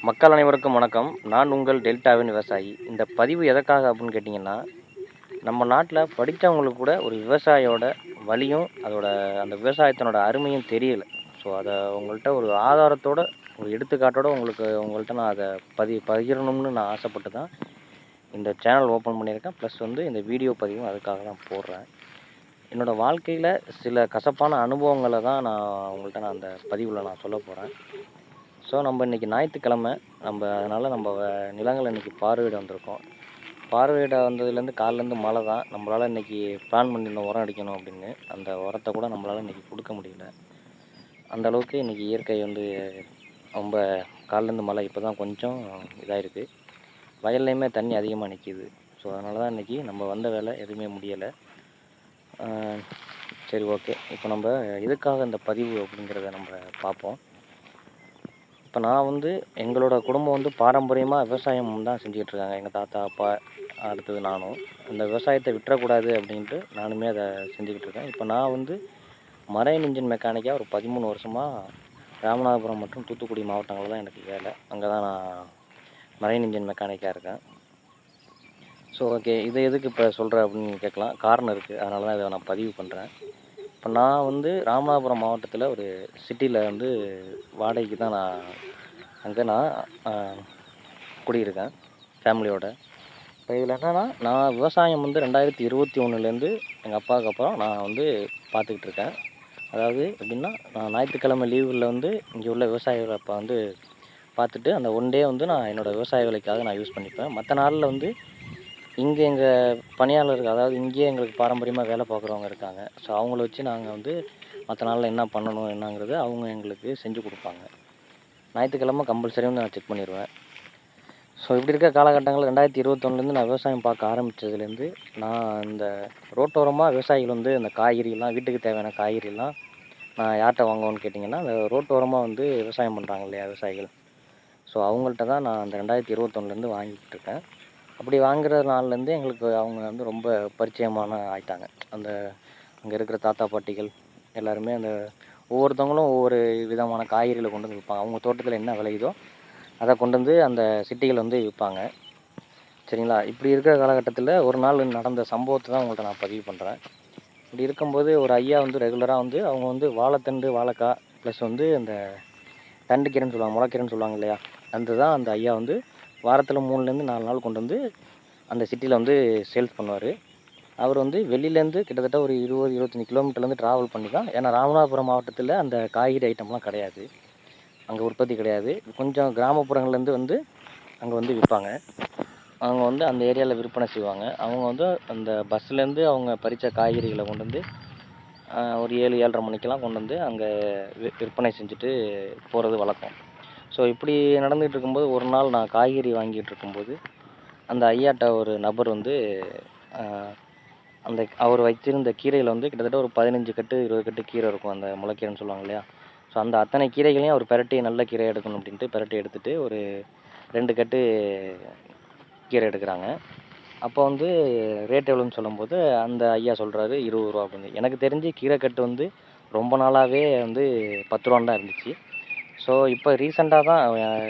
மக்கள் அனைவருக்கும் வணக்கம். நான் உங்கள் டெல்டாவின் விவசாயி. இந்த பதிவு எதற்காக அப்படின்னு கேட்டிங்கன்னா, நம்ம நாட்டில் படித்தவங்களுக்கு கூட ஒரு விவசாயியோட வலியும், அந்த விவசாயத்தினோட அருமையும் தெரியல. ஸோ அதை உங்கள்கிட்ட ஒரு ஆதாரத்தோட, ஒரு எடுத்துக்காட்டோட உங்கள்கிட்ட நான் அதை பகிரணும்னு நான் ஆசைப்பட்டு தான் இந்த சேனல் ஓப்பன் பண்ணியிருக்கேன். ப்ளஸ் இந்த வீடியோ பதிவும் அதுக்காக தான் போடுறேன். என்னோடய வாழ்க்கையில் சில கசப்பான அனுபவங்களை தான் உங்கள்கிட்ட அந்த பதிவில் நான் சொல்ல போகிறேன். ஸோ நம்ம இன்றைக்கி ஞாயிற்றுக்கிழமை, அதனால் நம்ம நிலங்களை இன்றைக்கி பார்வையிட வந்திருக்கோம். பார்வையிட வந்ததுலேருந்து காலையிலேருந்து மழை தான். நம்மளால் இன்றைக்கி பிளான் பண்ணியிருந்தோம் உரம் அடிக்கணும் அப்படின்னு. அந்த உரத்தை கூட நம்மளால் இன்றைக்கி கொடுக்க முடியல. அந்தளவுக்கு இன்றைக்கி இயற்கை ரொம்ப காலையிலேருந்து மழை இப்போ தான் கொஞ்சம் இதாகிருக்கு. வயல்லையுமே தண்ணி அதிகமாக நிற்கிது. ஸோ அதனால தான் இன்றைக்கி நம்ம வந்த வேலை எதுவுமே முடியலை. சரி, ஓகே. இப்போ நம்ம எதுக்காக இந்த பதிவு அப்படிங்கிறத நம்ம பார்ப்போம். இப்போ நான் எங்களோட குடும்பம் பாரம்பரியமாக விவசாயம் தான் செஞ்சுக்கிட்ருக்காங்க. எங்கள் தாத்தா, அப்பா, அடுத்தது நானும். அந்த விவசாயத்தை விட்டுறக்கூடாது அப்படின்ட்டு நானுமே அதை செஞ்சுக்கிட்டு இருக்கேன். இப்போ நான் மரைன் இன்ஜின் மெக்கானிக்காக ஒரு 13 வருஷமாக ராமநாதபுரம் மற்றும் தூத்துக்குடி மாவட்டங்களில் தான் எனக்கு வேலை. அங்கே தான் நான் மரைன் இன்ஜின் மெக்கானிக்காக இருக்கேன். ஸோ ஓகே, இதை எதுக்கு இப்போ சொல்கிறேன் அப்படின்னு கேட்கலாம். காரணம் இருக்குது, அதனால தான் இதை நான் பதிவு பண்ணுறேன். இப்போ நான் ராமநாதபுரம் மாவட்டத்தில் ஒரு சிட்டியில் வாடகைக்கு தான் நான் குடியிருக்கேன் ஃபேமிலியோட. இப்போ இதில் என்னென்னா, நான் விவசாயம் 2021 எங்கள் அப்பாவுக்கு அப்புறம் நான் பார்த்துக்கிட்டு இருக்கேன். அதாவது எப்படின்னா, நான் ஞாயிற்றுக்கிழமை லீவில் இங்கே உள்ள விவசாயிகளை அப்போ பார்த்துட்டு அந்த ஒன் டே நான் என்னோடய விவசாய வேலைக்காக நான் யூஸ் பண்ணிப்பேன். மற்ற நாளில் இங்கே எங்கள் பணியாளர்கள், அதாவது இங்கேயே எங்களுக்கு பாரம்பரியமாக வேலை பார்க்குறவங்க இருக்காங்க. ஸோ அவங்கள வச்சு நாங்கள் மற்ற நாளில் என்ன பண்ணணும் என்னங்கிறது அவங்க எங்களுக்கு செஞ்சு கொடுப்பாங்க. ஞாயிற்றுக்கிழமை கம்பல்சரியும் நான் செக் பண்ணிடுவேன். ஸோ இப்படி இருக்க காலகட்டங்களில் 2021 நான் விவசாயம் பார்க்க ஆரம்பித்ததுலேருந்து நான் இந்த ரோட்டோரமாக விவசாயிகள் இந்த காய்கறிலாம், வீட்டுக்கு தேவையான காய்கறிலாம் நான் யார்கிட்ட வாங்குவேன்னு கேட்டிங்கன்னா, அந்த ரோட்டோரமாக விவசாயம் பண்ணுறாங்க இல்லையா விவசாயிகள். ஸோ அவங்கள்ட்ட தான் நான் அந்த 2021 வாங்கிட்டு இருக்கேன். அப்படி வாங்குகிற நாள்லேருந்து எங்களுக்கு அவங்க ரொம்ப பரிச்சயமான ஆயிட்டாங்க. அங்கே இருக்கிற தாத்தா பாட்டிகள் எல்லாருமே ஒவ்வொருத்தவங்களும் ஒவ்வொரு விதமான காய்கறிகளை கொண்டு வந்து விற்பாங்க. அவங்க தோட்டத்தில் என்ன விளையுதோ அதை கொண்டு அந்த சிட்டிகள் விற்பாங்க. சரிங்களா? இப்படி இருக்கிற காலகட்டத்தில் ஒரு நாள் நடந்த சம்பவத்தை தான் உங்கள்கிட்ட நான் பதிவு பண்ணுறேன். இப்படி இருக்கும்போது ஒரு ஐயா ரெகுலராக அவங்க வாழைத்தண்டு, வாழைக்காய் ப்ளஸ் அந்த தண்டுக்கீரைன்னு சொல்லுவாங்க, முளைக்கீரைன்னு சொல்லுவாங்க இல்லையா, தான் அந்த ஐயா வாரத்தில் 3லேருந்து 4 நாள் கொண்டு அந்த சிட்டியில் சேல்ஸ் பண்ணுவார். அவர் வெளியிலேருந்து கிட்டத்தட்ட ஒரு 20-25 கிலோமீட்டர்லேருந்து ட்ராவல் பண்ணி தான், ஏன்னா ராமநாதபுரம் மாவட்டத்தில் அந்த காய்கறி ஐட்டம்லாம் கிடையாது, அங்கே உற்பத்தி கிடையாது. கொஞ்சம் கிராமப்புறங்கள்லேருந்து அங்கே விற்பாங்க. அவங்க அந்த ஏரியாவில் விற்பனை செய்வாங்க. அவங்க அந்த பஸ்ஸுலேருந்து அவங்க பறித்த காய்கறிகளை கொண்டு ஒரு 7-7:30 மணிக்கெலாம் கொண்டு அங்கே விற்பனை செஞ்சுட்டு போகிறது வழக்கம். ஸோ இப்படி நடந்துகிட்டு இருக்கும்போது ஒரு நாள் நான் காய்கறி வாங்கிட்டு இருக்கும்போது அந்த ஐயாட்ட ஒரு நபர் அவர் வச்சிருந்த கீரையில் கிட்டத்தட்ட ஒரு 15 கட்டு 20 கட்டு கீரை இருக்கும், அந்த முளைக்கீரைன்னு சொல்லுவாங்க இல்லையா. ஸோ அந்த அத்தனை கீரைகளையும் அவர் பெரட்டி நல்ல கீரை எடுக்கணும் அப்படின்ட்டு பெரட்டி எடுத்துகிட்டு ஒரு 2 கட்டு கீரை எடுக்கிறாங்க. அப்போ ரேட் எவ்வளோன்னு சொல்லும்போது அந்த ஐயா சொல்கிறாரு 20 ரூபா அப்படின்னு. எனக்கு தெரிஞ்சு கீரை கட்டு ரொம்ப நாளாகவே 10 ரூபான்னு தான் இருந்துச்சு. ஸோ இப்போ ரீசெண்டாக தான்,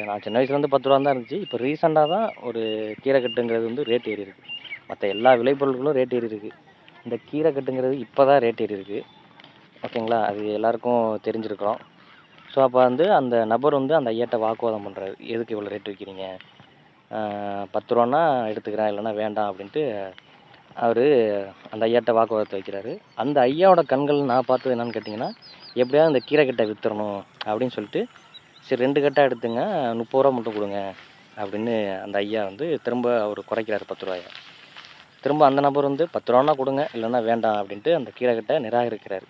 நான் சின்ன வயசுலேருந்து 10 ரூபா தான் இருந்துச்சு. இப்போ ரீசெண்டாக தான் ஒரு கீரை கட்டுங்கிறது ரேட் ஏறி இருக்குது. மற்ற எல்லா விளைபொருட்களும் ரேட் ஏறி இருக்குது. இந்த கீரை கட்டுங்கிறது இப்போ தான் ரேட் ஏறி இருக்குது. ஓகேங்களா? அது எல்லாருக்கும் தெரிஞ்சிருக்கிறோம். ஸோ அப்போ அந்த நபர் அந்த ஐயாட்ட வாக்குவாதம் பண்ணுறாரு. எதுக்கு இவ்வளோ ரேட் விற்கிறீங்க, 10 ரூபான்னா எடுத்துக்கிறேன், இல்லைன்னா வேண்டாம் அப்படின்ட்டு அவர் அந்த ஐயாட்ட வாக்குவாதத்தை வைக்கிறாரு. அந்த ஐயாவோட கண்கள் நான் பார்த்தது என்னன்னு கேட்டிங்கன்னா, எப்படியாவது அந்த கீரை கட்டை விற்றுறணும் அப்படின்னு சொல்லிட்டு, சரி 2 கட்டாக எடுத்துங்க, 30 ரூபா மட்டும் கொடுங்க அப்படின்னு அந்த ஐயா திரும்ப அவர் குறைக்கிறார் 10 ரூபாயை. திரும்ப அந்த நபர் 10 ரூபான்னா கொடுங்க, இல்லைன்னா வேண்டாம் அப்படின்ட்டு அந்த கீரை கட்டை நிராகரிக்கிறார்.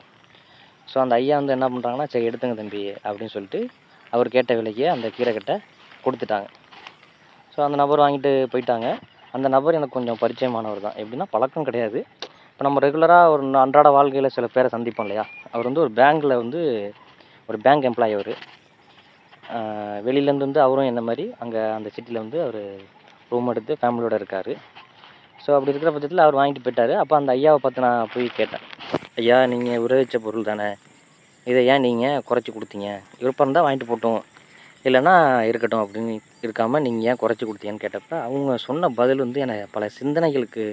ஸோ அந்த ஐயா என்ன பண்ணுறாங்கன்னா, சரி எடுத்துங்க தம்பி அப்படின்னு சொல்லிட்டு அவர் கேட்ட விலைக்கு அந்த கீரை கட்டை கொடுத்துட்டாங்க. ஸோ அந்த நபர் வாங்கிட்டு போயிட்டாங்க. அந்த நபர் எனக்கு கொஞ்சம் பரிச்சயமானவர் தான். எப்படின்னா பழக்கம் கிடையாது. இப்போ நம்ம ரெகுலராக ஒரு அன்றாட வாழ்க்கையில் சில பேரை சந்திப்போம் இல்லையா. அவர் ஒரு பேங்க்கில் ஒரு பேங்க் எம்ப்ளாயி. அவர் வெளியிலேருந்து அவரும் என்ன மாதிரி அங்கே அந்த சிட்டியில் அவர் ரூம் எடுத்து ஃபேமிலியோடு இருக்கார். ஸோ அப்படி இருக்கிற பட்சத்தில் அவர் வாங்கிட்டு போயிட்டார். அப்போ அந்த ஐயாவை பார்த்து நான் போய் கேட்டேன், ஐயா நீங்கள் விளைவிச்ச பொருள் தானே, இதை ஏன் நீங்கள் குறைச்சி கொடுத்தீங்க, விருப்பம் இருந்தால் வாங்கிட்டு போட்டோம், இல்லைன்னா இருக்கட்டும் அப்படின்னு இருக்காமல் நீங்கள் ஏன் குறைச்சி கொடுத்தீங்கன்னு கேட்டப்ப அவங்க சொன்ன பதில் வந்து என்னை பல சிந்தனைகளுக்கு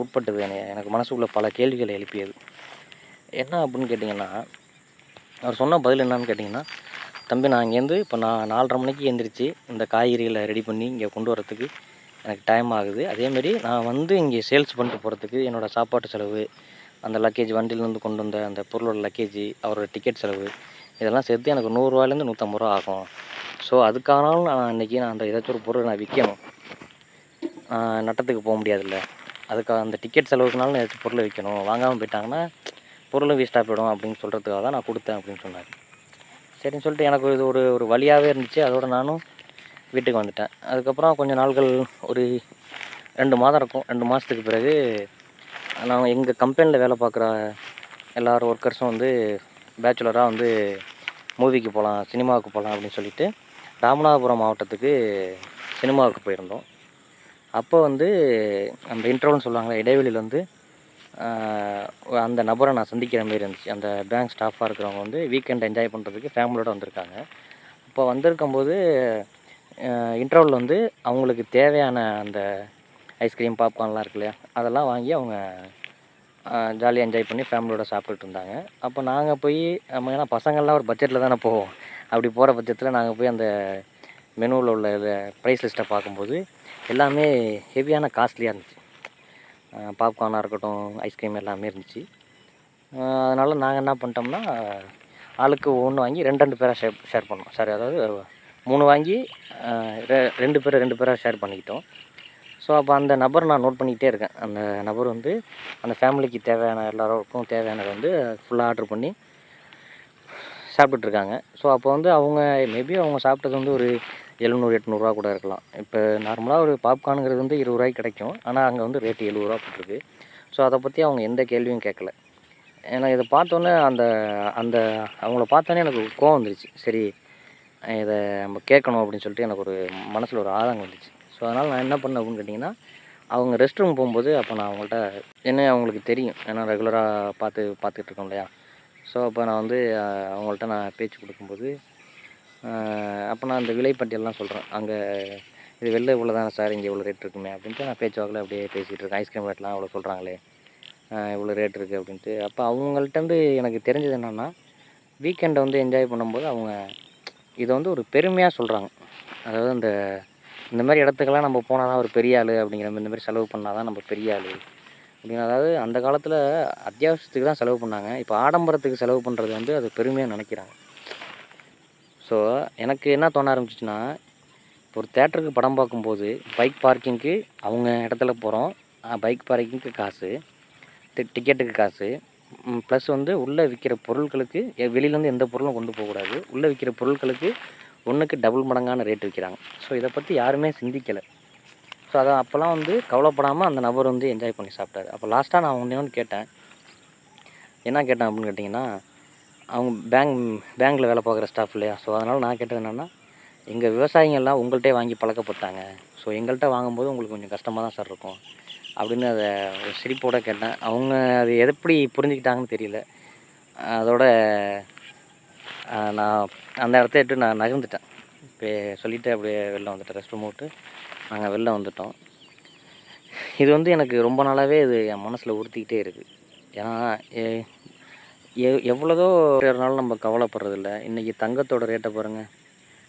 உட்பட்டது. எனக்கு மனசுக்குள்ளே பல கேள்விகளை எழுப்பியது. என்ன அப்படின்னு கேட்டிங்கன்னா, அவர் சொன்ன பதில் என்னன்னு கேட்டிங்கன்னா, தம்பி நான் இங்கேருந்து இப்போ நான் 4:30 மணிக்கு எழுந்திரிச்சு இந்த காய்கறிகளை ரெடி பண்ணி இங்கே கொண்டு வரத்துக்கு எனக்கு டைம் ஆகுது. அதேமாரி நான் வந்து இங்கே சேல்ஸ் பண்ணிட்டு போகிறதுக்கு என்னோடய சாப்பாட்டு செலவு, அந்த லக்கேஜ் வண்டியிலேருந்து கொண்டு வந்த அந்த பொருளோட லக்கேஜ், அவரோட டிக்கெட் செலவு இதெல்லாம் சேர்த்து எனக்கு ரூ. 100 150 ஆகும். ஸோ அதுக்கானாலும் நான் இன்றைக்கி அந்த ஏதாச்சும் ஒரு பொருளை நான் விற்கணும். நட்டத்துக்கு போக முடியாதுல்ல. அதுக்காக அந்த டிக்கெட் செலவுக்குனாலும் நான் ஏதாச்சும் பொருளை விற்கணும். வாங்காமல் போயிட்டாங்கன்னா பொருளும் வேஸ்ட்டாக போயிடும் அப்படின்னு சொல்கிறதுக்காக தான் நான் கொடுத்தேன் அப்படின்னு சொன்னார். சரின்னு சொல்லிட்டு எனக்கு இது ஒரு ஒரு வழியாகவே இருந்துச்சு. அதோட நானும் வீட்டுக்கு வந்துட்டேன். அதுக்கப்புறம் கொஞ்சம் நாட்கள் ஒரு 2 மாதம் இருக்கும். 2 மாதத்துக்கு பிறகு நான் எங்கள் கம்பெனியில் வேலை பார்க்குற எல்லோரும் ஒர்க்கர்ஸும் வந்து பேச்சுலராக வந்து மூவிக்கு போகலாம், சினிமாவுக்கு போகலாம் அப்படின்னு சொல்லிட்டு ராமநாதபுரம் மாவட்டத்துக்கு சினிமாவுக்கு போயிருந்தோம். அப்போ வந்து அந்த இன்டர்வல்னு சொல்லுவாங்களே, இடைவெளியில் வந்து அந்த நபரை நான் சந்திக்கிற மாரி இருந்துச்சு. அந்த பேங்க் ஸ்டாஃபாக இருக்கிறவங்க வந்து வீக்கெண்ட் என்ஜாய் பண்ணுறதுக்கு ஃபேமிலியோடு வந்திருக்காங்க. அப்போ வந்திருக்கும்போது இன்டர்வல் வந்து அவங்களுக்கு தேவையான அந்த ஐஸ்கிரீம், பாப்கார்ன்லாம் இருக்கு இல்லையா, அதெல்லாம் வாங்கி அவங்க ஜாலியாக என்ஜாய் பண்ணி ஃபேமிலியோட சாப்பிட்டுட்டு இருந்தாங்க. அப்போ நாங்கள் போய் நம்ம ஏன்னா பசங்கள்லாம் ஒரு பட்ஜெட்டில் தானே போவோம். அப்படி போகிற பட்சத்தில் நாங்கள் போய் அந்த மெனுவில் உள்ள ப்ரைஸ் லிஸ்ட்டை பார்க்கும்போது எல்லாமே ஹெவியான காஸ்ட்லியாக இருந்துச்சு. பாப்கார்னாக இருக்கட்டும், ஐஸ்கிரீம் எல்லாமே இருந்துச்சு. அதனால் நாங்கள் என்ன பண்ணிட்டோம்னா, ஆளுக்கு ஒன்று வாங்கி 2 பேராக ஷேர் பண்ணோம். சரி, அதாவது 3 வாங்கி 2 பேராக ஷேர் பண்ணிக்கிட்டோம். ஸோ அப்போ அந்த நபர் நான் நோட் பண்ணிக்கிட்டே இருக்கேன். அந்த நபர் வந்து அந்த ஃபேமிலிக்கு தேவையான எல்லாருக்கும் தேவையானதை வந்து ஃபுல்லாக ஆர்டர் பண்ணி சாப்பிட்டுட்ருக்காங்க. ஸோ அப்போ வந்து அவங்க மேபி அவங்க சாப்பிட்டது வந்து ஒரு 700 800 கூட இருக்கலாம். இப்போ நார்மலாக ஒரு பாப்கார்னுங்கிறது வந்து 20 கிடைக்கும். ஆனால் அங்கே வந்து ரேட்டு 70 போட்டிருக்கு. ஸோ அதை பற்றி அவங்க எந்த கேள்வியும் கேட்கல. ஏன்னா இதை பார்த்தோன்னே அந்த அந்த அவங்கள பார்த்தோன்னே எனக்கு கோவம் வந்துருச்சு. சரி, இதை நம்ம கேட்கணும் அப்படின்னு சொல்லிட்டு எனக்கு ஒரு மனசில் ஒரு ஆதங்கம் வந்துச்சு. ஸோ அதனால் நான் என்ன பண்ணேன் அப்படின்னு கேட்டிங்கன்னா, அவங்க ரெஸ்ட் ரூம் போகும்போது அப்போ நான் அவங்கள்ட்ட என்ன அவங்களுக்கு தெரியும். ஏன்னா ரெகுலராக பார்த்துட்ருக்கோம் இல்லையா. ஸோ அப்போ நான் வந்து அவங்கள்ட்ட நான் பேச்சு கொடுக்கும்போது அப்போ நான் அந்த விலைப்பட்டியல்லாம் சொல்கிறேன். அங்கே இது வெளில இவ்வளோ தானே சார், இங்கே இவ்வளோ ரேட் இருக்குமே அப்படின்ட்டு நான் பேச்சுவாக்கில் அப்படியே பேசிகிட்டு இருக்கேன். ஐஸ்கிரீம் ரேட்லாம் அவ்வளோ சொல்கிறாங்களே, இவ்வளோ ரேட் இருக்குது அப்படின்ட்டு. அப்போ அவங்கள்ட்டேருந்து எனக்கு தெரிஞ்சது என்னென்னா, வீக்கெண்டை வந்து என்ஜாய் பண்ணும்போது அவங்க இதை வந்து ஒரு பெருமையாக சொல்கிறாங்க. அதாவது இந்த மாதிரி இடத்துக்கெல்லாம் நம்ம போனால் தான் ஒரு பெரிய ஆள் அப்படிங்கிற மாதிரி, இந்த மாதிரி செலவு பண்ணால் தான் நம்ம பெரிய ஆள் அப்படின்னு. அதாவது அந்த காலத்தில் அத்தியாவசியத்துக்கு தான் செலவு பண்ணாங்க. இப்போ ஆடம்பரத்துக்கு செலவு பண்ணுறது வந்து அது பெருமையாக நினைக்கிறாங்க. ஸோ எனக்கு என்ன தோண ஆரம்பிச்சிச்சுன்னா, இப்போ ஒரு தேட்டருக்கு படம் பார்க்கும்போது பைக் பார்க்கிங்க்கு அவங்க இடத்துல போகிறோம், பைக் பார்க்கிங்க்கு காசு, டிக்கெட்டுக்கு காசு, ப்ளஸ் வந்து உள்ளே விற்கிற பொருட்களுக்கு வெளியிலேருந்து எந்த பொருளும் கொண்டு போகக்கூடாது. உள்ளே விற்கிற பொருட்களுக்கு ஒன்றுக்கு டபுள் மடங்கான ரேட் விற்கிறாங்க. ஸோ இதை பற்றி யாருமே சிந்திக்கலை. ஸோ அதை அப்போல்லாம் வந்து கவலைப்படாமல் அந்த நபர் வந்து என்ஜாய் பண்ணி சாப்பிட்டாரு. அப்போ லாஸ்ட்டாக நான் ஒன்று கேட்டேன். என்ன கேட்டேன் அப்படின்னு கேட்டிங்கன்னா, அவங்க பேங்க்கில் வேலை பார்க்குற ஸ்டாஃப் இல்லையா. ஸோ அதனால் நான் கேட்டது என்னென்னா, எங்கள் விவசாயிங்கள்லாம் உங்கள்கிட்டே வாங்கி பழக்கப்பட்டாங்க. ஸோ எங்கள்கிட்ட வாங்கும்போது உங்களுக்கு கொஞ்சம் கஷ்டமாக தான் சார் இருக்கும் அப்படின்னு அதை ஒரு சிரிப்போடு கேட்டேன். அவங்க அது எப்படி புரிஞ்சுக்கிட்டாங்கன்னு தெரியல. அதோட நான் அந்த இடத்த விட்டு நான் நகர்ந்துட்டேன். இப்போ சொல்லிவிட்டு அப்படியே வெளில வந்துட்டேன். ரெஸ்ட் ரூம் விட்டு நாங்கள் வெளில வந்துட்டோம். இது வந்து எனக்கு ரொம்ப நாளாகவே இது என் மனசில் உறுத்திக்கிட்டே இருக்குது. ஏன்னா எவ்வளோதோ நாளும் நம்ம கவலைப்படுறதில்ல. இன்றைக்கி தங்கத்தோட ரேட்டை பாருங்கள்,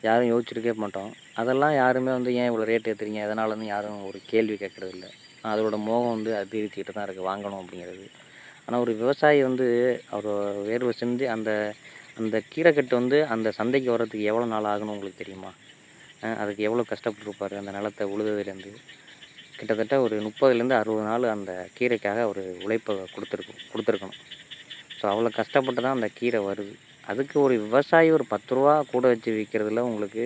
யாரும் யோசிச்சுருக்கே மாட்டோம். அதெல்லாம் யாருமே வந்து ஏன் இவ்வளோ ரேட் ஏற்றுறீங்க, எதனாலன்னு யாரும் ஒரு கேள்வி கேட்குறதில்ல. அதோட மோகம் வந்து அதிகரிச்சுக்கிட்டு தான் இருக்குது, வாங்கணும் அப்படிங்கிறது. ஆனால் ஒரு விவசாயி வந்து அவர் வேர்வை சிந்தி அந்த அந்த கீரைக்கட்டு வந்து அந்த சந்தைக்கு வர்றதுக்கு எவ்வளோ நாள் ஆகணும் உங்களுக்கு தெரியுமா? அதுக்கு எவ்வளோ கஷ்டப்பட்டுருப்பார். அந்த நிலத்தை உழுதுலேருந்து கிட்டத்தட்ட ஒரு 30லேருந்து 60 நாள் அந்த கீரைக்காக ஒரு உழைப்பை கொடுத்துருக்கணும். ஸோ அவ்வளோ கஷ்டப்பட்டு தான் அந்த கீரை வருது. அதுக்கு ஒரு விவசாயி ஒரு 10 ரூபா கூட வச்சு விற்கிறதுல உங்களுக்கு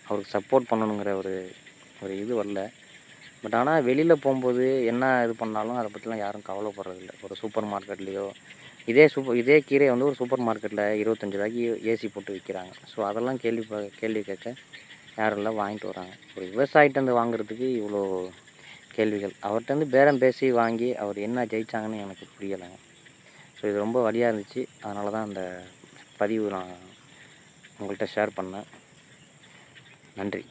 அவருக்கு சப்போர்ட் பண்ணணுங்கிற ஒரு இது வரல. பட் ஆனால் வெளியில் போகும்போது என்ன இது பண்ணாலும் அதை பற்றிலாம் யாரும் கவலைப்படுறதில்ல. ஒரு சூப்பர் மார்க்கெட்லேயோ இதே கீரையை வந்து ஒரு சூப்பர் மார்க்கெட்டில் 25 ரூபாய்க்கு ஏசி போட்டு விற்கிறாங்க. ஸோ அதெல்லாம் கேள்வி கேட்க யாரும் இல்லை, வாங்கிட்டு வராங்க. ஒரு விவசாயிட்டேருந்து வாங்குறதுக்கு இவ்வளோ கேள்விகள். அவர்கிட்டருந்து பேரம் பேசி வாங்கி அவர் என்ன ஜெயித்தாங்கன்னு எனக்கு புரியலைங்க. ஸோ இது ரொம்ப வலியாக இருந்துச்சு. அதனால தான் அந்த பதிவு நான் உங்கள்கிட்ட ஷேர் பண்ணேன். நன்றி.